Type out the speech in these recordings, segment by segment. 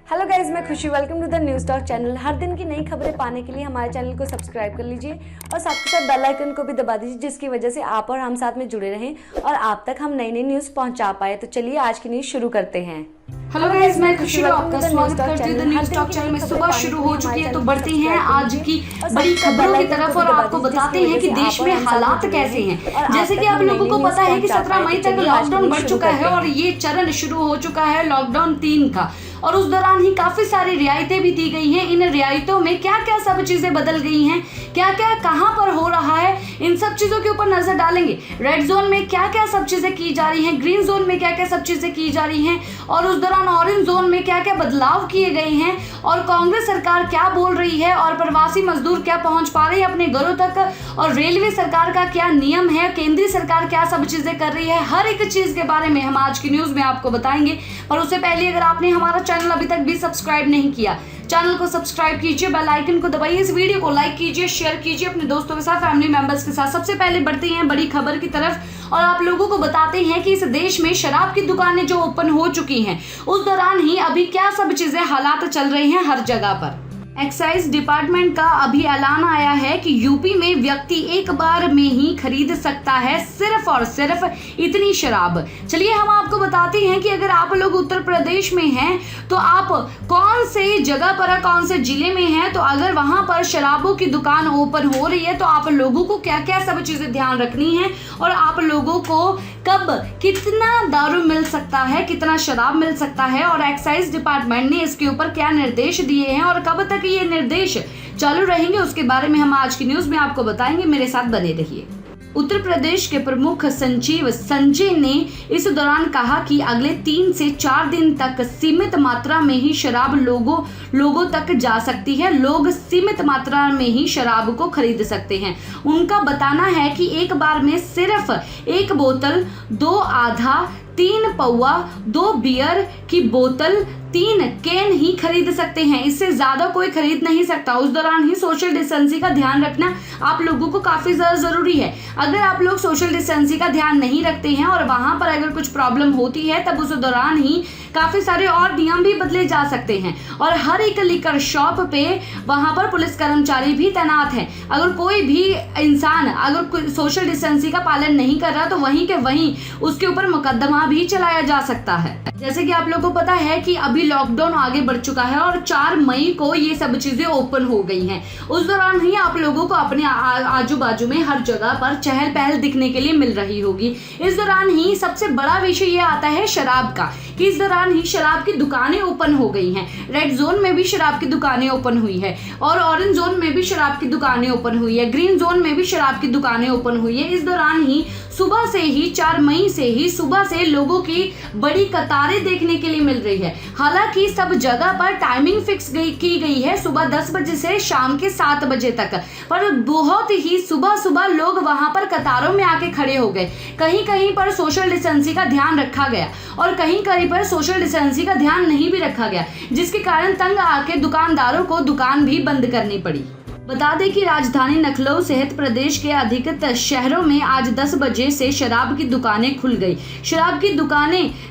Hello guys, मैं Khushi. Welcome to the news talk channel. हर दिन की नई खबरें पाने के लिए हमारे चैनल को सब्सक्राइब कर लीजिए और साथ के साथ बेल आइकन को भी दबा दीजिए, जिसकी वजह से आप और हम साथ में जुड़े रहें और आप तक हम नई नई न्यूज़ पहुंचा पाए। तो चलिए आज की न्यूज़ शुरू करते हैं। हेलो गाइस, मैं खुशी आपका स्वागत करती हूँ द न्यूज़ टॉक चैनल में। सुबह शुरू हो चुकी है तो बढ़ते हैं आज की बड़ी खबरों की तरफ और आपको बताते हैं कि देश में हालात कैसे हैं। जैसे कि आप लोगों को पता है कि 17 मई तक लॉकडाउन बढ़ चुका है और ये चरण शुरू हो चुका है लॉकडाउन 3 का, और उस दौरान ही काफी सारी रियायतें भी दी गई हैं। इन रियायतों में क्या क्या सब चीजें बदल गई हैं, क्या क्या कहां पर हो रहा है, इन सब चीजों के ऊपर नजर डालेंगे। रेड जोन में क्या क्या सब चीजें की जा रही हैं, ग्रीन जोन में क्या क्या सब चीजें की जा रही हैं, और उस दौरान ऑरेंज जोन में क्या क्या बदलाव किए गए हैं, और कांग्रेस सरकार क्या बोल रही है, और प्रवासी मजदूर क्या पहुंच पा रहे हैं अपने घरों तक, और रेलवे सरकार का क्या नियम है, केंद्रीय सरकार क्या सब चीजें कर रही है। हर एक चीज के बारे में हम आज की न्यूज में आपको बताएंगे। और उससे पहले अगर आपने हमारा चैनल अभी तक भी सब्सक्राइब नहीं किया, चैनल को सब्सक्राइब कीजिए, बेल आइकन को दबाइए, इस वीडियो को लाइक कीजिए, शेयर कीजिए अपने दोस्तों के साथ, फैमिली मेंबर्स के साथ। सबसे पहले बढ़ते हैं बड़ी खबर की तरफ और आप लोगों को बताते हैं कि इस देश में शराब की दुकानें जो ओपन हो चुकी हैं, उस दौरान ही अभी क्या सब चीजें हालात चल रहे हैं हर जगह पर। एक्साइज डिपार्टमेंट का अभी ऐलान आया है कि यूपी में व्यक्ति एक बार में ही खरीद सकता है सिर्फ और सिर्फ इतनी शराब। चलिए हम आपको बताते हैं कि अगर आप लोग उत्तर प्रदेश में हैं तो आप कौन से जगह पर, कौन से जिले में हैं, तो अगर वहां पर शराबों की दुकान ओपन हो रही है तो आप लोगों को क्या क्या सब चीजें ध्यान रखनी है, और आप लोगों को कब कितना दारू मिल सकता है, कितना शराब मिल सकता है, और एक्साइज डिपार्टमेंट ने इसके ऊपर क्या निर्देश दिए हैं और कब तक ये निर्देश चालू रहेंगे, उसके बारे में हम आज की न्यूज में आपको बताएंगे। मेरे साथ बने रहिए। उत्तर प्रदेश के प्रमुख सचिव संजय ने इस दौरान कहा कि अगले 3 से 4 दिन तक सीमित मात्रा में ही शराब लोगों तक जा सकती है। लोग सीमित मात्रा में ही शराब को खरीद सकते हैं। उनका बताना है कि एक बार में सिर्फ 1 बोतल, 2 आधा, 3 पौवा, 2 बियर की बोतल, 3 कैन ही खरीद सकते हैं। इससे ज्यादा कोई खरीद नहीं सकता। उस दौरान ही सोशल डिस्टेंसिंग का ध्यान रखना आप लोगों को काफी ज्यादा जरूरी है। अगर आप लोग सोशल डिस्टेंसिंग का ध्यान नहीं रखते हैं और वहां पर अगर कुछ प्रॉब्लम होती है, तब उस दौरान ही काफी सारे और नियम भी बदले जा सकते हैं। और हर एक लिकर शॉप पे वहां पर पुलिस कर्मचारी भी तैनात है। अगर कोई भी इंसान अगर सोशल डिस्टेंसिंग का पालन नहीं कर रहा तो वहीं के वहीं उसके ऊपर मुकदमा भी चलाया जा सकता है। जैसे कि आप लोगों को पता है कि अभी लॉकडाउन आगे बढ़ चुका है और 4 मई को ये सब चीजें ओपन हो गई हैं। उस दौरान ही आप लोगों को अपने आजू बाजू में हर जगह पर चहल पहल दिखने के लिए मिल रही होगी। इस दौरान ही सबसे बड़ा विषय ये आता है शराब का, कि इस दौरान ही शराब की दुकानें ओपन हो गई हैं। रेड जोन में भी शराब की दुकानें ओपन हुई है, और ऑरेंज जोन में भी शराब की दुकानें ओपन हुई है, ग्रीन जोन में भी शराब की दुकानें ओपन हुई है। इस दौरान ही सुबह से ही 4 मई से ही सुबह से लोगों की बड़ी कतारें देखने के लिए मिल रही है। हालांकि सब जगह पर टाइमिंग फिक्स की गई है सुबह 10 बजे से शाम के 7 बजे तक, पर बहुत ही सुबह सुबह लोग वहां पर कतारों में आके खड़े हो गए। कहीं कहीं पर सोशल डिस्टेंसिंग का ध्यान रखा गया और कहीं कहीं पर सोशल डिस्टेंसिंग का ध्यान नहीं भी रखा गया, जिसके कारण तंग आके दुकानदारों को दुकान भी बंद करनी पड़ी। बता दें कि राजधानी लखनऊ सहित प्रदेश के अधिकतर शहरों में आज 10 बजे से शराब की दुकानें खुल गई। शराब की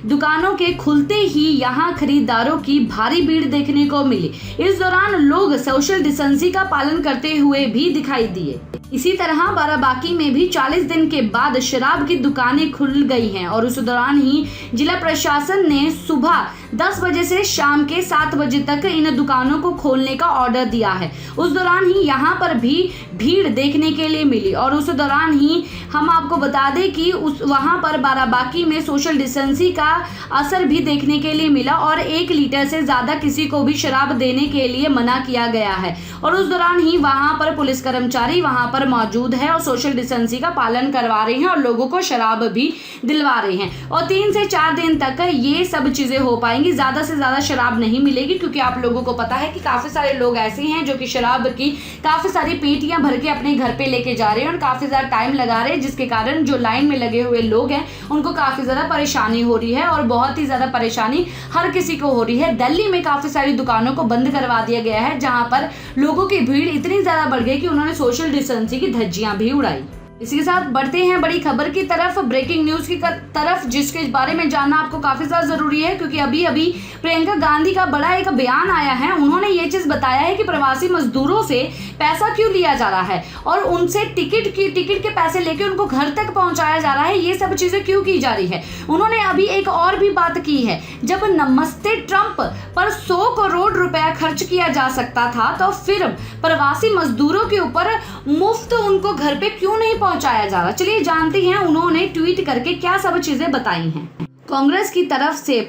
दुकानों के खुलते ही यहां खरीदारों की भारी भीड़ देखने को मिली। इस दौरान लोग सोशल डिस्टेंसिंग का पालन करते हुए भी दिखाई दिए। इसी तरह बाराबांकी में भी 40 दिन के बाद शराब की दुकानें खुल गई हैं, और उस दौरान ही जिला प्रशासन ने सुबह 10 बजे से शाम के 7 बजे तक इन दुकानों को खोलने का ऑर्डर दिया है। उस दौरान ही यहाँ पर भी भीड़ देखने के लिए मिली, और उस दौरान ही हम आपको बता दें कि वहाँ पर बाराबांकी में सोशल डिस्टेंसिंग का असर भी देखने के लिए मिला, और 1 लीटर से ज्यादा किसी को भी शराब देने के लिए मना किया गया है। और उस दौरान ही वहाँ पर पुलिस कर्मचारी वहाँ पर मौजूद है और सोशल डिस्टेंसिंग का पालन करवा रहे हैं और लोगों को शराब भी दिलवा रहे हैं। और 3 से 4 दिन तक ये सब चीजें हो पाएंगी। ज्यादा से ज्यादा शराब नहीं मिलेगी, क्योंकि आप लोगों को पता है कि काफी सारे लोग ऐसे हैं जो कि शराब की काफी सारी पेटियां भर के अपने घर पे लेके जा रहे हैं और काफी ज्यादा टाइम लगा रहे हैं, जिसके कारण जो लाइन में लगे हुए लोग हैं उनको काफी ज्यादा परेशानी हो रही है, और बहुत ही ज्यादा परेशानी हर किसी को हो रही है। दिल्ली में काफी सारी दुकानों को बंद करवा दिया गया है, जहां पर लोगों की भीड़ इतनी ज्यादा बढ़ गई कि उन्होंने सोशल डिस्टेंसिंग की धज्जियां भी उड़ाई। इसी के साथ बढ़ते हैं बड़ी खबर की तरफ, ब्रेकिंग न्यूज की तरफ, जिसके बारे में जानना आपको काफी ज्यादा जरूरी है, क्योंकि अभी अभी प्रियंका गांधी का बड़ा एक बयान आया है। उन्होंने ये चीज बताया है कि प्रवासी मजदूरों से पैसा क्यों लिया जा रहा है और उनसे टिकट के पैसे लेके उनको घर तक पहुंचाया जा रहा है, ये सब चीजें क्यों की जा रही है। उन्होंने अभी एक और भी बात की है, जब नमस्ते ट्रंप पर 100 करोड़ रुपया खर्च किया जा सकता था तो फिर प्रवासी मजदूरों के ऊपर मुफ्त उनको घर पे क्यों नहीं पहुंचाया जा रहा। चलिए जानते हैं उन्होंने ट्वीट करके क्या सब चीजें बताई हैं। कांग्रेस की तरफ से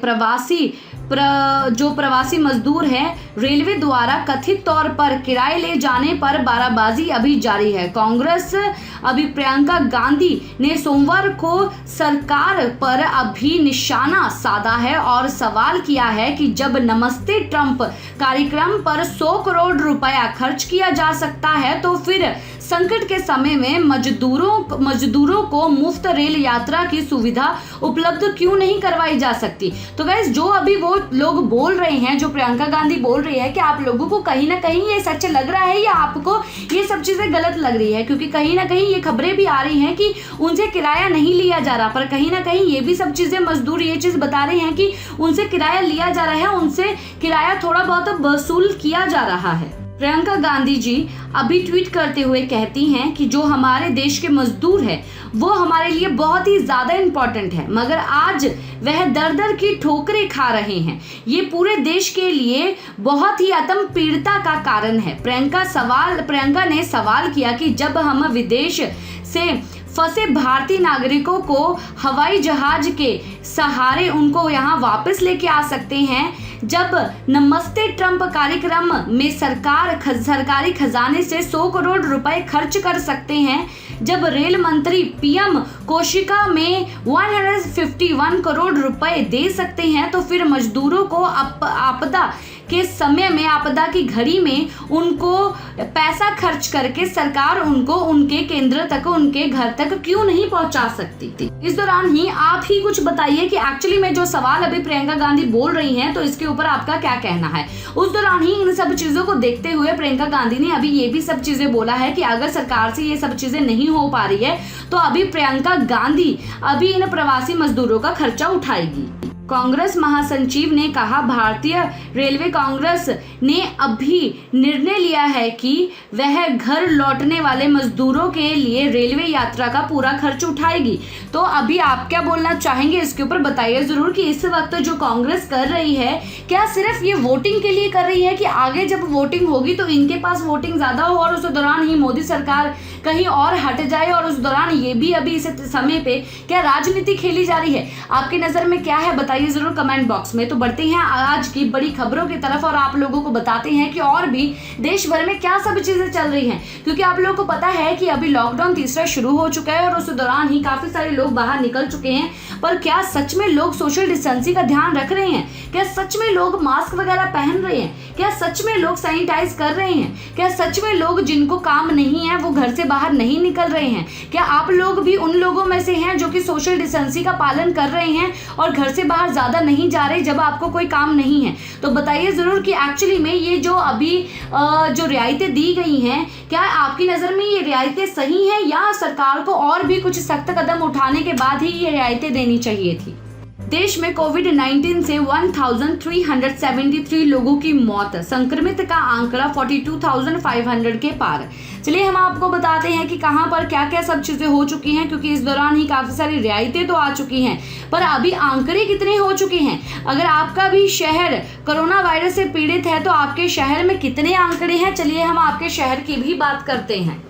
जो प्रवासी मजदूर हैं, रेलवे द्वारा कथित तौर पर किराए ले जाने पर बाराबाजी अभी जारी है। कांग्रेस अभी प्रियंका गांधी ने सोमवार को सरकार पर अभी निशाना साधा है और सवाल किया है कि जब नमस्ते ट्रंप कार्यक्रम पर 100 करोड़ रुपया खर्च किया जा सकता है तो फिर संकट के समय में मजदूरों को मुफ्त रेल यात्रा की सुविधा उपलब्ध क्यों नहीं करवाई जा सकती। तो गाइस, जो अभी वो लोग बोल रहे हैं, जो प्रियंका गांधी बोल रही है, कि आप लोगों को कहीं ना कहीं ये सच लग रहा है या आपको ये सब चीजें गलत लग रही है, क्योंकि कहीं ना कहीं ये खबरें भी आ रही हैं कि उनसे किराया नहीं लिया जा रहा, पर कहीं ना कहीं ये भी सब चीजें मजदूर ये चीज बता रहे हैं कि उनसे किराया लिया जा रहा है, उनसे किराया थोड़ा बहुत वसूल किया जा रहा है। प्रियंका गांधी जी अभी ट्वीट करते हुए कहती हैं कि जो हमारे देश के मजदूर हैं वो हमारे लिए बहुत ही ज्यादा इम्पोर्टेंट है, मगर आज वह दर की ठोकरें खा रहे हैं। ये पूरे देश के लिए बहुत ही अतम पीड़िता का कारण है। प्रियंका ने सवाल किया कि जब हम विदेश से फंसे भारतीय नागरिकों को हवाई जहाज के सहारे उनको यहाँ वापस लेके आ सकते हैं, जब नमस्ते ट्रंप कार्यक्रम में सरकारी खजाने से 100 करोड़ रुपए खर्च कर सकते हैं, जब रेल मंत्री पीएम कोशिका में 151 करोड़ रुपए दे सकते हैं, तो फिर मजदूरों को आपदा के समय में, आपदा की घड़ी में उनको पैसा खर्च करके सरकार उनको उनके केंद्र तक, उनके घर तक क्यों नहीं पहुंचा सकती थी। इस दौरान ही आप ही कुछ बताइए कि एक्चुअली में जो सवाल अभी प्रियंका गांधी बोल रही हैं तो इसके ऊपर आपका क्या कहना है। उस दौरान ही इन सब चीजों को देखते हुए प्रियंका गांधी ने अभी ये भी सब चीजें बोला है कि अगर सरकार से ये सब चीजें नहीं हो पा रही है तो अभी प्रियंका गांधी अभी इन प्रवासी मजदूरों का खर्चा उठाएगी। कांग्रेस महासचिव ने कहा, भारतीय रेलवे कांग्रेस ने अभी निर्णय लिया है कि वह घर लौटने वाले मजदूरों के लिए रेलवे यात्रा का पूरा खर्च उठाएगी। तो अभी आप क्या बोलना चाहेंगे इसके ऊपर बताइए जरूर कि इस वक्त जो कांग्रेस कर रही है, क्या सिर्फ ये वोटिंग के लिए कर रही है कि आगे जब वोटिंग होगी तो इनके पास वोटिंग ज्यादा हो और उस दौरान ही मोदी सरकार कहीं और हट जाए और उस दौरान ये भी अभी इस समय पे क्या राजनीति खेली जा रही है? आपकी नजर में क्या है बताइए जरूर कमेंट बॉक्स में। तो बढ़ते हैं आज की बड़ी खबरों की तरफ और आप लोगों को बताते हैं कि और भी देश भर में क्या सब चीजें चल रही हैं, क्योंकि आप लोगों को पता है कि अभी लॉकडाउन तीसरा शुरू हो चुका है और उस दौरान ही काफी सारे लोग बाहर निकल चुके हैं, पर क्या सच में लोग सोशल डिस्टेंसिंग का ध्यान रख रहे हैं? क्या सच में लोग मास्क वगैरह पहन रहे हैं? क्या सच में लोग सैनिटाइज कर रहे हैं? क्या सच में लोग जिनको काम नहीं है वो घर से बाहर नहीं निकल रहे हैं? क्या आप लोग भी उन लोगों में से हैं जो कि सोशल डिस्टेंसिंग का पालन कर रहे हैं और घर से बाहर ज्यादा नहीं जा रहे जब आपको कोई काम नहीं है? तो बताइए जरूर कि एक्चुअली में ये जो अभी जो रियायतें दी गई हैं, क्या आपकी नजर में ये रियायतें सही हैं या सरकार को और भी कुछ सख्त कदम उठाने के बाद ही ये रियायतें देनी चाहिए थी? देश में कोविड-19 से 1373 लोगों की मौत, संक्रमित का आंकड़ा 42,500 के पार। चलिए हम आपको बताते हैं कि कहां पर क्या क्या सब चीजें हो चुकी हैं, क्योंकि इस दौरान ही काफी सारी रियायतें तो आ चुकी हैं, पर अभी आंकड़े कितने हो चुके हैं। अगर आपका भी शहर कोरोना वायरस से पीड़ित है तो आपके शहर में कितने आंकड़े हैं, चलिए हम आपके शहर की भी बात करते हैं।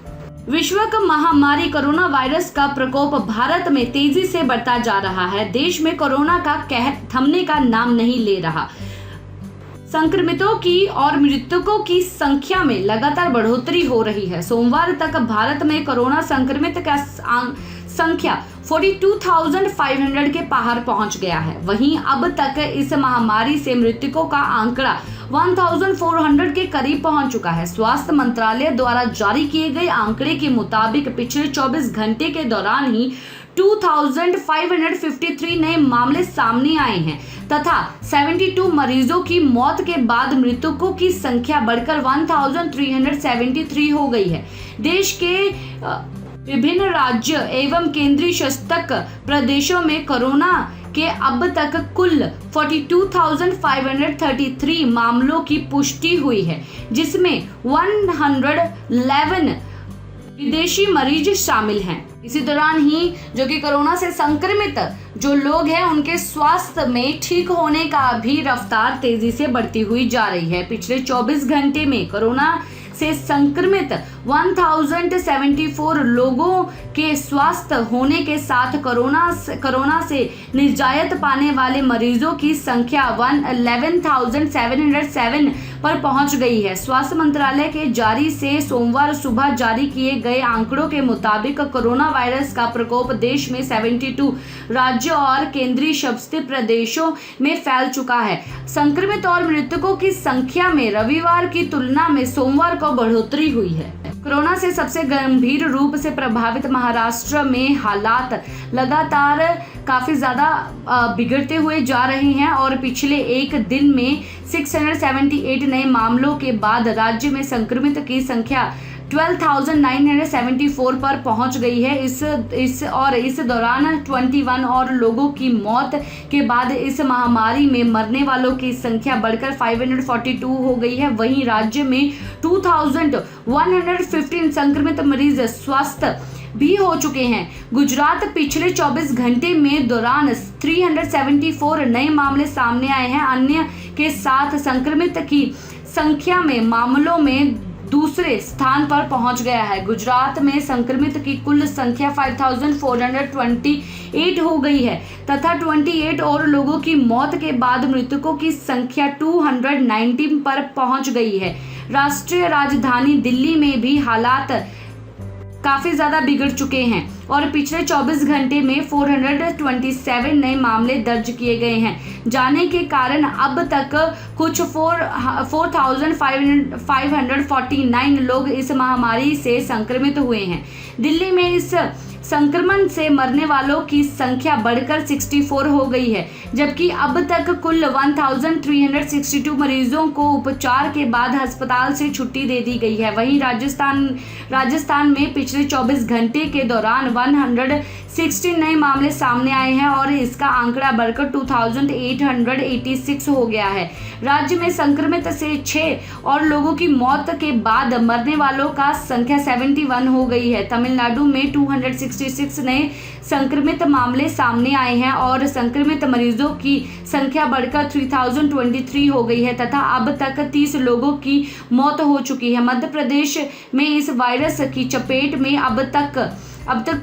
विश्व महामारी कोरोना वायरस का प्रकोप भारत में तेजी से बढ़ता जा रहा है। देश में कोरोना का कहर थमने का नाम नहीं ले रहा। संक्रमितों की और मृतकों की संख्या में लगातार बढ़ोतरी हो रही है। सोमवार तक भारत में कोरोना संक्रमित का संख्या 42,500 के पार पहुंच गया है। वहीं अब तक इस महामारी से मृतकों का आंकड़ा 1,400 के करीब पहुंच चुका है। स्वास्थ्य मंत्रालय द्वारा जारी किए गए आंकड़े के मुताबिक पिछले 24 घंटे के दौरान ही 2,553 नए मामले सामने आए हैं तथा 72 मरीजों की मौत के बाद मृतकों की संख्या बढ़कर 1,373 हो गई है। विभिन्न राज्य एवं केंद्रीय शासित प्रदेशों में कोरोना के अब तक कुल 42,533 मामलों की पुष्टि हुई है, जिसमें 111 विदेशी मरीज शामिल हैं। इसी दौरान ही जो कि कोरोना से संक्रमित जो लोग हैं उनके स्वास्थ्य में ठीक होने का भी रफ्तार तेजी से बढ़ती हुई जा रही है। पिछले 24 घंटे में कोरोना से संक्रमित 1074 लोगों के स्वस्थ होने के साथ कोरोना से निजात पाने वाले मरीजों की संख्या 11,707 पर पहुंच गई है। स्वास्थ्य मंत्रालय के जारी से सोमवार सुबह जारी किए गए आंकड़ों के मुताबिक कोरोना वायरस का प्रकोप देश में 72 राज्यों और केंद्रीय शासित प्रदेशों में फैल चुका है। संक्रमित और मृतकों की संख्या में रविवार की तुलना में सोमवार को बढ़ोतरी हुई है। कोरोना से सबसे गंभीर रूप से प्रभावित महाराष्ट्र में हालात लगातार काफी ज्यादा बिगड़ते हुए जा रहे हैं और पिछले एक दिन में 678 नए मामलों के बाद राज्य में संक्रमित की संख्या 12,974 पर पहुंच गई है। इस दौरान 21 और लोगों की मौत के बाद इस महामारी में मरने वालों की संख्या बढ़कर 542 हो गई है। वहीं राज्य में 2,115 संक्रमित मरीज स्वस्थ भी हो चुके हैं। गुजरात पिछले 24 घंटे में दौरान 374 नए मामले सामने आए हैं। अन्य के साथ संक्रमित की संख्या में मामलों में दूसरे स्थान पर पहुंच गया है। गुजरात में संक्रमित की कुल संख्या 5,428 हो गई है तथा 28 और लोगों की मौत के बाद मृतकों की संख्या 219 पर पहुंच गई है। राष्ट्रीय राजधानी दिल्ली में भी हालात काफी ज्यादा बिगड़ चुके हैं और पिछले 24 घंटे में 427 नए मामले दर्ज किए गए हैं। जाने के कारण अब तक कुछ 4,549 लोग इस महामारी से संक्रमित हुए हैं। दिल्ली में इस संक्रमण से मरने वालों की संख्या बढ़कर 64 हो गई है, जबकि अब तक कुल 1,362 मरीजों को उपचार के बाद अस्पताल से छुट्टी दे दी गई है। वहीं राजस्थान में पिछले 24 घंटे के दौरान 116 नए मामले सामने आए हैं और इसका आंकड़ा बढ़कर 2,886 हो गया है। राज्य में संक्रमित से 6 और लोगों की मौत के बाद मरने वालों का संख्या 71 हो गई है। तमिलनाडु में 266 नए संक्रमित मामले सामने आए हैं और संक्रमित मरीजों की संख्या बढ़कर 3,023 हो गई है तथा अब तक 30 लोगों की मौत हो चुकी है। मध्य प्रदेश में इस वायरस की चपेट में अब तक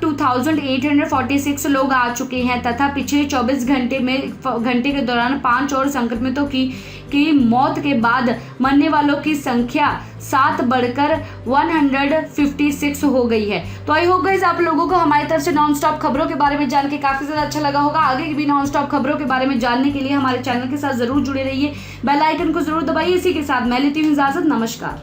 2,846 लोग आ चुके हैं तथा पिछले 24 घंटे के दौरान 5 और संक्रमितों की मौत के बाद मरने वालों की संख्या 7 बढ़कर 156 हो गई है। तो आई होप गाइस आप लोगों को हमारी तरफ से नॉन स्टॉप खबरों के बारे में जान के काफी ज्यादा अच्छा लगा होगा। आगे भी नॉन स्टॉप खबरों के बारे में जानने के लिए हमारे चैनल के साथ जरूर जुड़े रहिए, बेल आइकन को जरूर दबाइए। इसी के साथ मैं लेती हूँ इजाजत, नमस्कार।